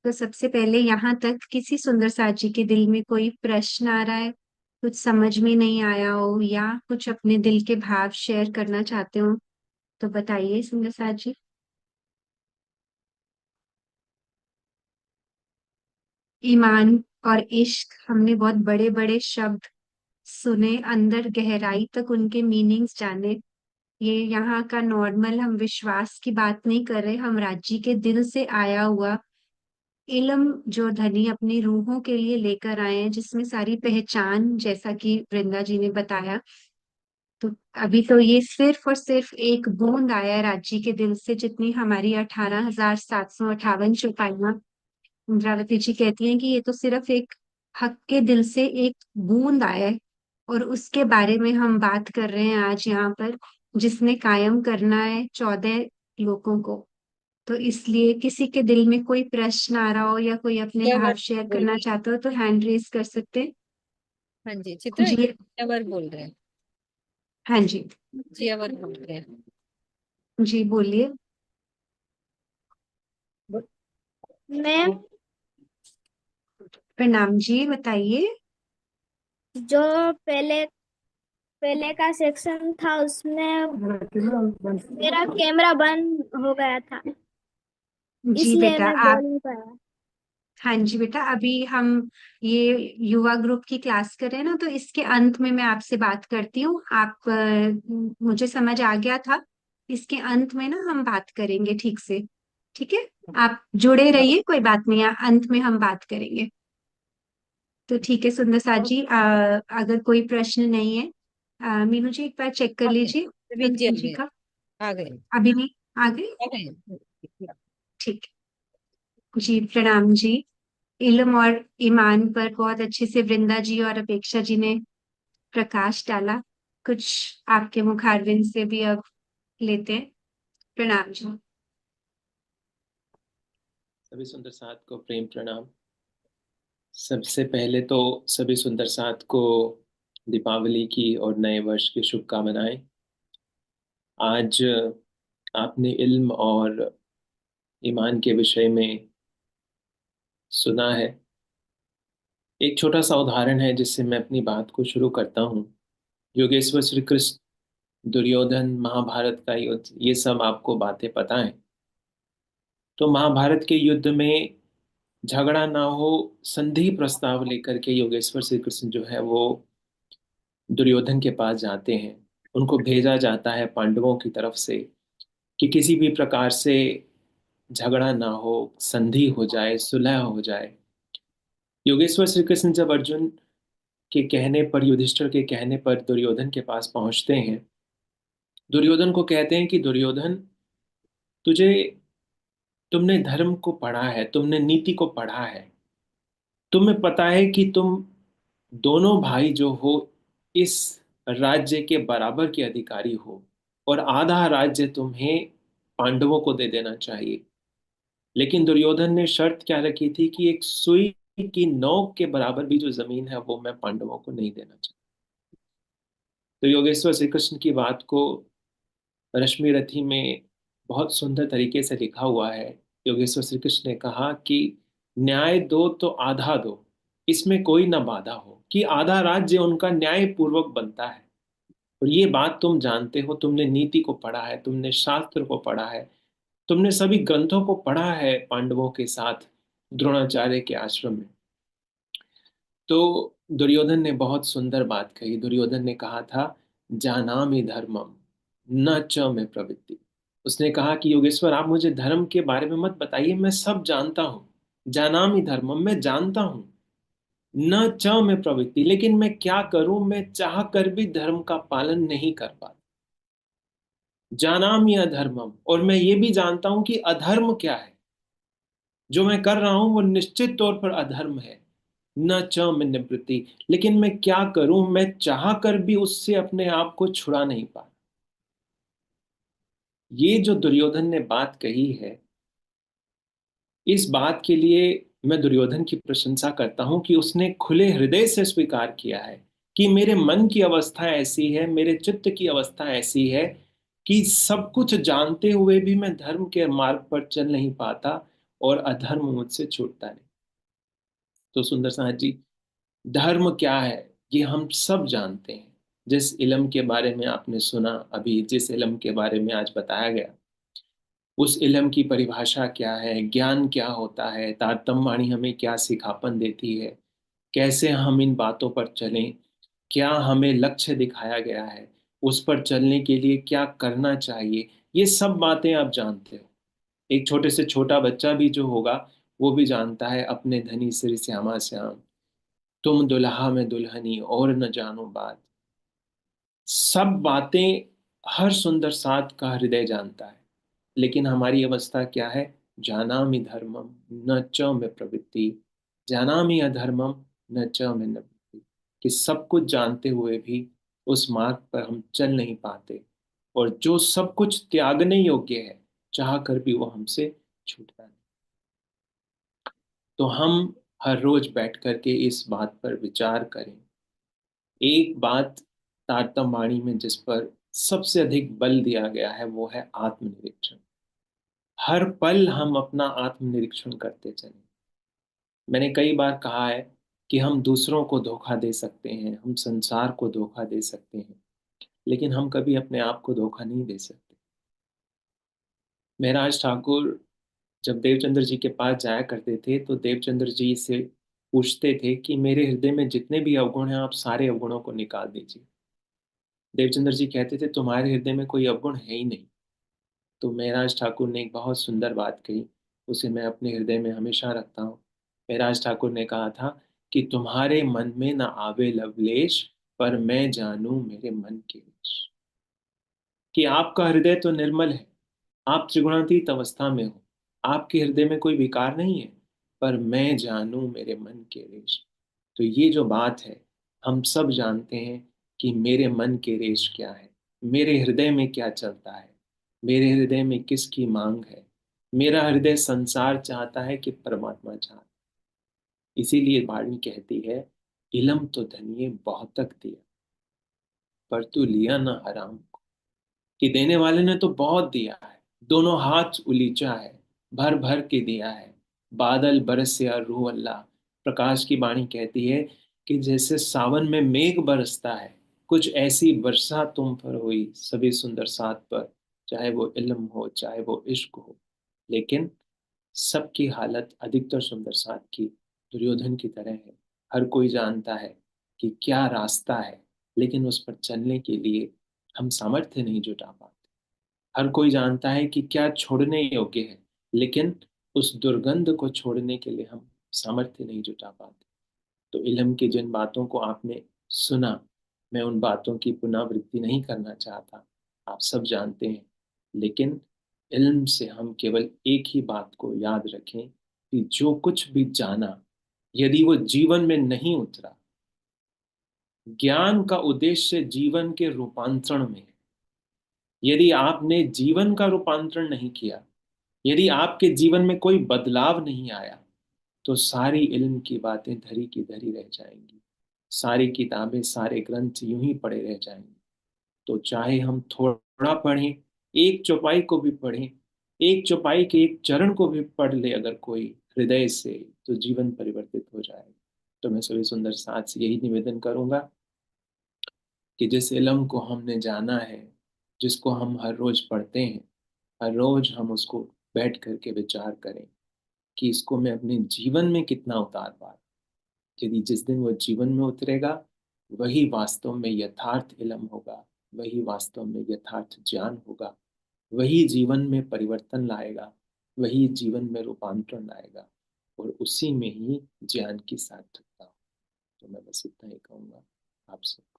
तो सबसे पहले यहाँ तक किसी सुंदर साथ जी के दिल में कोई प्रश्न आ रहा है, कुछ समझ में नहीं आया हो या कुछ अपने दिल के भाव शेयर करना चाहते हो, तो बताइए सुंदर साथ जी। ईमान और इश्क, हमने बहुत बड़े बड़े शब्द सुने, अंदर गहराई तक उनके मीनिंग्स जाने। ये यहाँ का नॉर्मल हम विश्वास की बात नहीं कर रहे, हम राज्य के दिल से आया हुआ इल्म जो धनी अपनी रूहों के लिए लेकर आए हैं, जिसमें सारी पहचान, जैसा कि वृंदा जी ने बताया। तो अभी तो ये सिर्फ और सिर्फ एक बूंद आया है राज्य के दिल से, जितनी हमारी 18,758 चौपाइयां। इंद्रावती जी कहती हैं कि ये तो सिर्फ एक हक के दिल से एक बूंद आया है, और उसके बारे में हम बात कर रहे हैं आज यहाँ पर, जिसने कायम करना है 14 लोगों को। तो इसलिए किसी के दिल में कोई प्रश्न आ रहा हो या कोई अपने चित्रा भाव वर्क शेयर बोल करना रहे चाहते हो तो हैंड रेज कर सकते हैं। हैं। हाँ जी, चित्रा जी। चित्रा वर्क बोल रहे हैं। हाँ जी। जिया वर्क बोल रहे हैं। जी बोलिए। मैम, प्रणाम जी, बताइए। जो पहले पहले का सेक्शन था उसमें मेरा कैमरा बंद हो गया था, जी इसलिए बेटा मैं आप, बोल नहीं पाया। हाँ जी बेटा, अभी हम ये युवा ग्रुप की क्लास कर रहे हैं ना, तो इसके अंत में मैं आपसे बात करती हूँ। आप मुझे समझ आ गया था, इसके अंत में ना हम बात करेंगे ठीक से। ठीक है, आप जुड़े रहिए, कोई बात नहीं है, अंत में हम बात करेंगे। तो ठीक है सुंदर साथ जी, अगर कोई प्रश्न नहीं है, मीनू जी एक बार चेक कर आ गए, लीजिए प्रवीण जी आ जी गए। का। आ गए। अभी नहीं आ गए? आ गए। ठीक है जी, प्रणाम जी। इल्म और ईमान पर बहुत अच्छे से वृंदा जी और अपेक्षा जी ने प्रकाश डाला। कुछ आपके मुखारविंद से भी अब लेते हैं। प्रणाम जी। सभी सुंदर साथ को प्रेम प्रणाम। सबसे पहले तो सभी सुंदर साथ को दीपावली की और नए वर्ष की शुभकामनाएं। आज आपने इल्म और ईमान के विषय में सुना है। एक छोटा सा उदाहरण है जिससे मैं अपनी बात को शुरू करता हूँ। योगेश्वर श्री कृष्ण, दुर्योधन, महाभारत का युद्ध, ये सब आपको बातें पता है। तो महाभारत के युद्ध में झगड़ा ना हो, संधि प्रस्ताव लेकर के योगेश्वर श्री कृष्ण जो है वो दुर्योधन के पास जाते हैं। उनको भेजा जाता है पांडवों की तरफ से कि किसी भी प्रकार से झगड़ा ना हो, संधि हो जाए, सुलह हो जाए। योगेश्वर श्री कृष्ण जब अर्जुन के कहने पर, युधिष्ठिर के कहने पर दुर्योधन के पास पहुंचते हैं, दुर्योधन को कहते हैं कि दुर्योधन, तुझे, तुमने धर्म को पढ़ा है, तुमने नीति को पढ़ा है, तुम्हें पता है कि तुम दोनों भाई जो हो इस राज्य के बराबर के अधिकारी हो, और आधा राज्य तुम्हें पांडवों को दे देना चाहिए। लेकिन दुर्योधन ने शर्त क्या रखी थी कि एक सुई की नोक के बराबर भी जो जमीन है वो मैं पांडवों को नहीं देना चाहता। तो योगेश्वर श्री कृष्ण की बात को रश्मि रथी में बहुत सुंदर तरीके से लिखा हुआ है। योगेश्वर श्री कृष्ण ने कहा कि न्याय दो तो आधा दो, इसमें कोई ना बाधा हो, कि आधा राज्य उनका न्याय पूर्वक बनता है। और ये बात तुम जानते हो, तुमने नीति को पढ़ा है, तुमने शास्त्र को पढ़ा है, तुमने सभी ग्रंथों को पढ़ा है पांडवों के साथ द्रोणाचार्य के आश्रम में। तो दुर्योधन ने बहुत सुंदर बात कही। दुर्योधन ने कहा था, जानामि धर्मम न च में प्रवृत्ति। उसने कहा कि योगेश्वर, आप मुझे धर्म के बारे में मत बताइए, मैं सब जानता हूं। जानामि धर्मम, मैं जानता हूं। न च में प्रवृत्ति, लेकिन मैं क्या करूं, मैं चाह कर भी धर्म का पालन नहीं कर पाता। जानामि अधर्मम, और मैं ये भी जानता हूं कि अधर्म क्या है। जो मैं कर रहा हूं वो निश्चित तौर पर अधर्म है। न च में निवृत्ति, लेकिन मैं क्या करूं, मैं चाह कर भी उससे अपने आप को छुड़ा नहीं पा। ये जो दुर्योधन ने बात कही है, इस बात के लिए मैं दुर्योधन की प्रशंसा करता हूं कि उसने खुले हृदय से स्वीकार किया है कि मेरे मन की अवस्था ऐसी है, मेरे चित्त की अवस्था ऐसी है कि सब कुछ जानते हुए भी मैं धर्म के मार्ग पर चल नहीं पाता और अधर्म मुझसे छूटता नहीं। तो सुंदर साथ जी, धर्म क्या है ये हम सब जानते हैं। जिस इल्म के बारे में आपने सुना अभी, जिस इल्म के बारे में आज बताया गया, उस इल्म की परिभाषा क्या है, ज्ञान क्या होता है, तारतम्य वाणी हमें क्या सिखापन देती है, कैसे हम इन बातों पर चलें, क्या हमें लक्ष्य दिखाया गया है, उस पर चलने के लिए क्या करना चाहिए, ये सब बातें आप जानते हो। एक छोटे से छोटा बच्चा भी जो होगा वो भी जानता है, अपने धनी सिर श्यामा श्याम, तुम दुल्हा में दुल्हनी और न जानो बात। सब बातें हर सुंदर साथ का हृदय जानता है। लेकिन हमारी अवस्था क्या है? जानामि धर्मम न च में प्रवृत्ति, जानामि अधर्मम न च में निवृत्ति। कि सब कुछ जानते हुए भी उस मार्ग पर हम चल नहीं पाते, और जो सब कुछ त्यागने योग्य है चाह कर भी वो हमसे छूटता नहीं। तो हम हर रोज बैठ करके इस बात पर विचार करें। एक बात तारतम्य वाणी में जिस पर सबसे अधिक बल दिया गया है वो है आत्मनिरीक्षण। हर पल हम अपना आत्मनिरीक्षण करते चलें। मैंने कई बार कहा है कि हम दूसरों को धोखा दे सकते हैं, हम संसार को धोखा दे सकते हैं, लेकिन हम कभी अपने आप को धोखा नहीं दे सकते। महराज ठाकुर जब देवचंद्र जी के पास जाया करते थे तो देवचंद्र जी से पूछते थे कि मेरे हृदय में जितने भी अवगुण हैं आप सारे अवगुणों को निकाल दीजिए। देवचंद्र जी कहते थे तुम्हारे हृदय में कोई अवगुण है ही नहीं। तो महराज ठाकुर ने एक बहुत सुंदर बात कही, उसे मैं अपने हृदय में हमेशा रखता हूँ। महराज ठाकुर ने कहा था कि तुम्हारे मन में न आवे लवलेश, पर मैं जानूं मेरे मन के वेश। कि आपका हृदय तो निर्मल है, आप त्रिगुणातीत अवस्था में हो, आपके हृदय में कोई विकार नहीं है, पर मैं जानूं मेरे मन के रेश। तो ये जो बात है, हम सब जानते हैं कि मेरे मन के रेश क्या है, मेरे हृदय में क्या चलता है, मेरे हृदय में किसकी मांग है। मेरा हृदय संसार चाहता है कि परमात्मा चाहता है। इसीलिए वाणी कहती है, इलम तो धनिये बहुत तक दिया, पर तू लिया ना हराम। कि देने वाले ने तो बहुत दिया है, दोनों हाथ उलीचा है, भर भर के दिया है। बादल बरस या रूह अल्लाह। प्रकाश की वाणी कहती है कि जैसे सावन में मेघ बरसता है, कुछ ऐसी वर्षा तुम पर हुई सभी सुंदर साथ पर, चाहे वो इल्म हो चाहे वो इश्क हो। लेकिन सबकी हालत अधिकतर सुंदर साथ की दुर्योधन की तरह है। हर कोई जानता है कि क्या रास्ता है, लेकिन उस पर चलने के लिए हम सामर्थ्य नहीं जुटा पाते। हर कोई जानता है कि क्या छोड़ने योग्य है, लेकिन उस दुर्गंध को छोड़ने के लिए हम सामर्थ्य नहीं जुटा पाते। तो इल्म की जिन बातों को आपने सुना, मैं उन बातों की पुनरावृत्ति नहीं करना चाहता, आप सब जानते हैं। लेकिन इल्म से हम केवल एक ही बात को याद रखें कि जो कुछ भी जाना, यदि वो जीवन में नहीं उतरा, ज्ञान का उद्देश्य जीवन के रूपांतरण में है। यदि आपने जीवन का रूपांतरण नहीं किया, यदि आपके जीवन में कोई बदलाव नहीं आया, तो सारी इल्म की बातें धरी की धरी रह जाएंगी। सारी किताबें, सारे ग्रंथ यूं ही पड़े रह जाएंगे। तो चाहे हम थोड़ा पढ़ें, एक चौपाई को भी पढ़ें, एक चौपाई के एक चरण को भी पढ़ ले अगर कोई हृदय से, तो जीवन परिवर्तित हो जाएगा। तो मैं सभी सुंदर साथ से यही निवेदन करूंगा कि जिस इल्म को हमने जाना है, जिसको हम हर रोज पढ़ते हैं, हर रोज हम उसको बैठ करके विचार करें कि इसको मैं अपने जीवन में कितना उतार पा रहा हूं। यदि जिस दिन वो जीवन में उतरेगा, वही वास्तव में यथार्थ इल्म होगा, वही वास्तव में यथार्थ ज्ञान होगा, वही जीवन में परिवर्तन लाएगा, वही जीवन में रूपांतरण लाएगा, और उसी में ही ज्ञान की सार्थकता हो। तो मैं बस इतना ही कहूंगा आप सबको।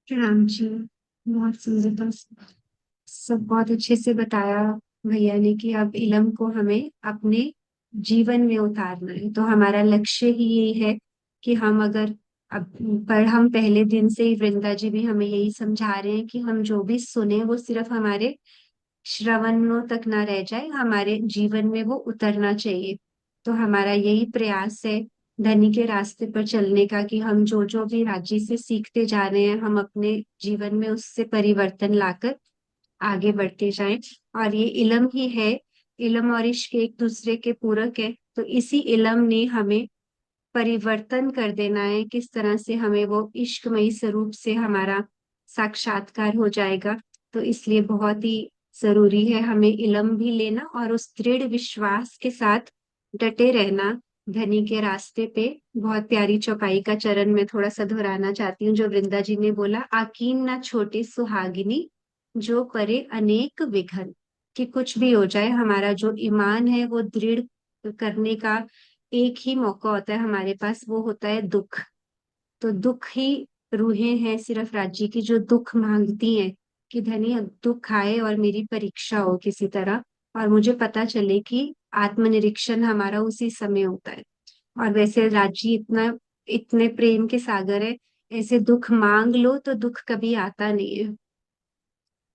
प्रणाम जी। बहुत सुंदर, सब बहुत अच्छे से बताया भैया ने कि अब इलम को हमें अपने जीवन में उतारना है। तो हमारा लक्ष्य ही यही है कि हम अगर अब पर हम पहले दिन से ही वृंदा जी भी हमें यही समझा रहे हैं कि हम जो भी सुने वो सिर्फ हमारे श्रवणों तक ना रह जाए, हमारे जीवन में वो उतरना चाहिए। तो हमारा यही प्रयास है धनी के रास्ते पर चलने का कि हम जो जो भी राजी से सीखते जा रहे हैं, हम अपने जीवन में उससे परिवर्तन लाकर आगे बढ़ते जाएं। और ये इलम ही है, इलम और इश्क एक दूसरे के पूरक है। तो इसी इलम ने हमें परिवर्तन कर देना है, किस तरह से हमें वो इश्कमयी स्वरूप से हमारा साक्षात्कार हो जाएगा। तो इसलिए बहुत ही जरूरी है हमें इलम भी लेना और उस दृढ़ विश्वास के साथ डटे रहना धनी के रास्ते पे। बहुत प्यारी चौपाई का चरण मैं थोड़ा सा दोहराना चाहती हूँ जो वृंदा जी ने बोला, आकीन ना छोटे सुहागिनी जो परे अनेक विघन। कि कुछ भी हो जाए, हमारा जो ईमान है वो दृढ़ करने का एक ही मौका होता है हमारे पास, वो होता है दुख। तो दुख ही रूहें हैं सिर्फ राज्य की जो दुख मांगती हैं कि धनी अब दुख आए और मेरी परीक्षा हो किसी तरह, और मुझे पता चले कि आत्मनिरीक्षण हमारा उसी समय होता है। और वैसे राज्य इतना इतने प्रेम के सागर है, ऐसे दुख मांग लो तो दुख कभी आता नहीं है।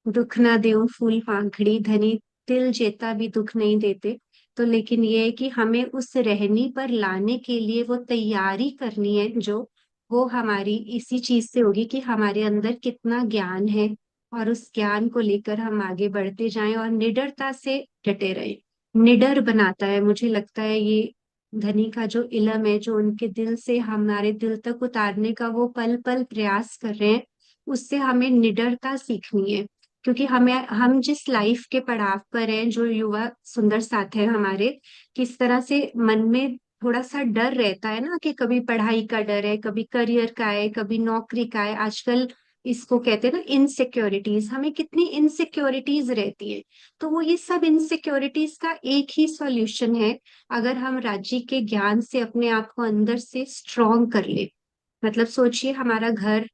दुख ना देऊं फूल पाखड़ी, धनी तिल जेता भी दुख नहीं देते। तो लेकिन ये है कि हमें उस रहनी पर लाने के लिए वो तैयारी करनी है, जो वो हमारी इसी चीज से होगी कि हमारे अंदर कितना ज्ञान है, और उस ज्ञान को लेकर हम आगे बढ़ते जाएं और निडरता से डटे रहें। निडर बनाता है, मुझे लगता है ये धनी का जो इलम है, जो उनके दिल से हमारे दिल तक उतारने का वो पल पल प्रयास कर रहे हैं, उससे हमें निडरता सीखनी है। क्योंकि हम जिस लाइफ के पड़ाव पर हैं, जो युवा सुंदर साथ है हमारे, किस तरह से मन में थोड़ा सा डर रहता है ना, कि कभी पढ़ाई का डर है, कभी करियर का है, कभी नौकरी का है। आजकल इसको कहते हैं ना इनसिक्योरिटीज, हमें कितनी इनसिक्योरिटीज रहती है। तो वो ये सब इनसिक्योरिटीज का एक ही सॉल्यूशन है, अगर हम राज्य के ज्ञान से अपने आप को अंदर से स्ट्रॉन्ग कर ले। मतलब सोचिए, हमारा घर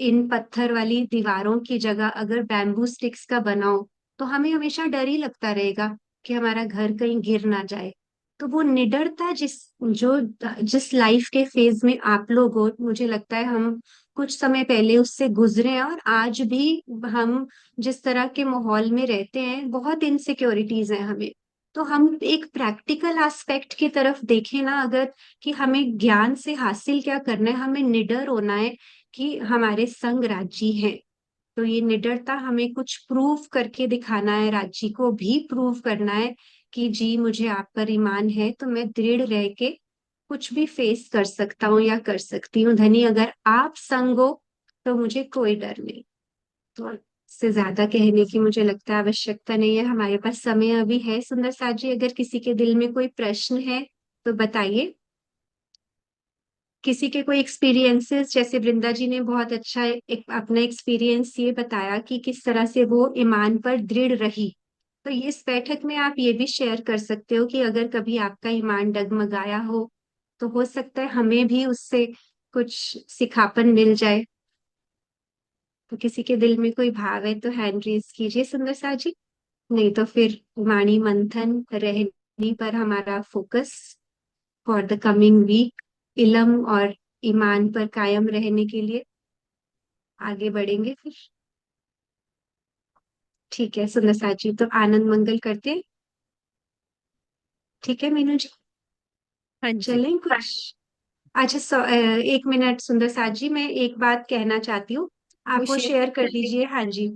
इन पत्थर वाली दीवारों की जगह अगर बैम्बू स्टिक्स का बना हो, तो हमें हमेशा डर ही लगता रहेगा कि हमारा घर कहीं गिर ना जाए। तो वो निडरता जिस लाइफ के फेज में आप लोग हो, मुझे लगता है हम कुछ समय पहले उससे गुजरे हैं, और आज भी हम जिस तरह के माहौल में रहते हैं, बहुत इनसिक्योरिटीज हैं हमें। तो हम एक प्रैक्टिकल एस्पेक्ट की तरफ देखें ना अगर, कि हमें ज्ञान से हासिल क्या करना है, हमें निडर होना है कि हमारे संग राज्य है। तो ये निडरता हमें कुछ प्रूव करके दिखाना है, राज्य को भी प्रूव करना है कि जी मुझे आप पर ईमान है, तो मैं दृढ़ रह के कुछ भी फेस कर सकता हूँ या कर सकती हूँ। धनी अगर आप संग हो तो मुझे कोई डर नहीं। तो से ज्यादा कहने की मुझे लगता है आवश्यकता नहीं है, हमारे पास समय अभी है। सुंदर साथ जी, अगर किसी के दिल में कोई प्रश्न है तो बताइए। किसी के कोई एक्सपीरियंसेस, जैसे वृंदा जी ने बहुत अच्छा एक अपना एक्सपीरियंस ये बताया कि किस तरह से वो ईमान पर दृढ़ रही, तो इस बैठक में आप ये भी शेयर कर सकते हो कि अगर कभी आपका ईमान डगमगाया हो तो हो सकता है हमें भी उससे कुछ सिखापन मिल जाए। तो किसी के दिल में कोई भाव है तो हैंड रेज कीजिए सुंदर सा जी, नहीं तो फिर वाणी मंथन रहनी पर हमारा focus for the coming week, इलम और ईमान पर कायम रहने के लिए आगे बढ़ेंगे फिर। ठीक है सुंदर सा जी, तो आनंद मंगल करते हैं। ठीक है मीनू जी, हाँ जी। चलें कुछ। अच्छा एक मिनट सुंदर साथ जी, मैं एक बात कहना चाहती हूँ, आप वो शेयर कर दीजिए। हाँ जी,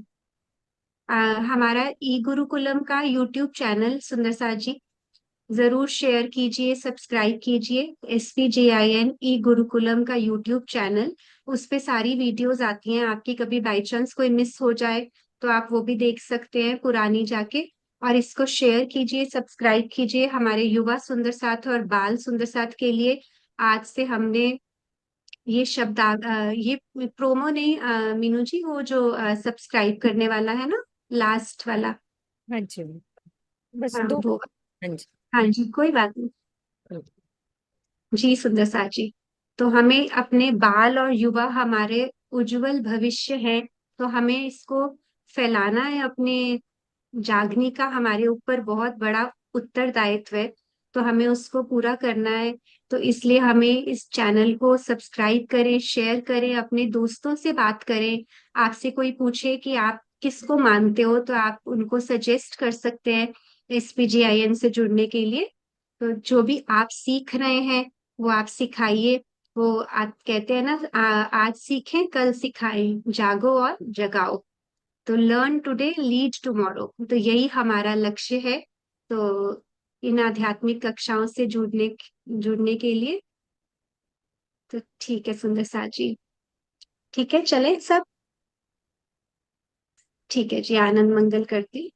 हमारा ई गुरुकुलम का यूट्यूब चैनल सुंदर साथ जी जरूर शेयर कीजिए, सब्सक्राइब कीजिए। SPJIN ई गुरुकुलम का यूट्यूब चैनल, उस पे सारी वीडियोस आती हैं, आपकी कभी बाई चांस कोई मिस हो जाए तो आप वो भी देख सकते हैं पुरानी जाके। और इसको शेयर कीजिए, सब्सक्राइब कीजिए। हमारे युवा सुंदर साथ और बाल सुंदर साथ के लिए आज से हमने ये शब्द ये प्रोमो नहीं मीनू जी, वो जो सब्सक्राइब करने वाला है ना, लास्ट वाला। हाँ जी, बस हाँ दो। वो, हाँ जी। हाँ जी कोई बात नहीं। जी सुंदर सा जी, तो हमें अपने बाल और युवा हमारे उज्जवल भविष्य है, तो हमें इसको फैलाना है। अपने जागने का हमारे ऊपर बहुत बड़ा उत्तरदायित्व है, तो हमें उसको पूरा करना है। तो इसलिए हमें इस चैनल को सब्सक्राइब करें, शेयर करें, अपने दोस्तों से बात करें। आपसे कोई पूछे कि आप किसको मानते हो तो आप उनको सजेस्ट कर सकते हैं SPGIN से जुड़ने के लिए। तो जो भी आप सीख रहे हैं वो आप सिखाइए। वो आप कहते हैं ना, आज सीखें कल सिखाएं, जागो और जगाओ। तो लर्न टुडे लीड टुमारो, तो यही हमारा लक्ष्य है। तो इन आध्यात्मिक कक्षाओं से जुड़ने के लिए, तो ठीक है सुंदर सा जी। ठीक है चले सब, ठीक है जी, आनंद मंगल करती।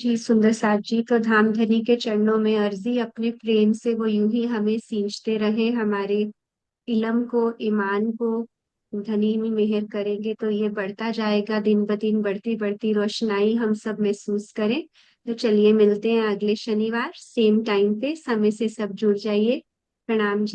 जी सुंदर साथ जी, तो धाम धनी के चरणों में अर्जी, अपने प्रेम से वो यूं ही हमें सींचते रहे, हमारे इलम को, ईमान को धनी में मेहर करेंगे तो ये बढ़ता जाएगा, दिन ब दिन बढ़ती बढ़ती रोशनाई हम सब महसूस करें। तो चलिए मिलते हैं अगले शनिवार सेम टाइम पे, समय से सब जुड़ जाइए। प्रणाम जी।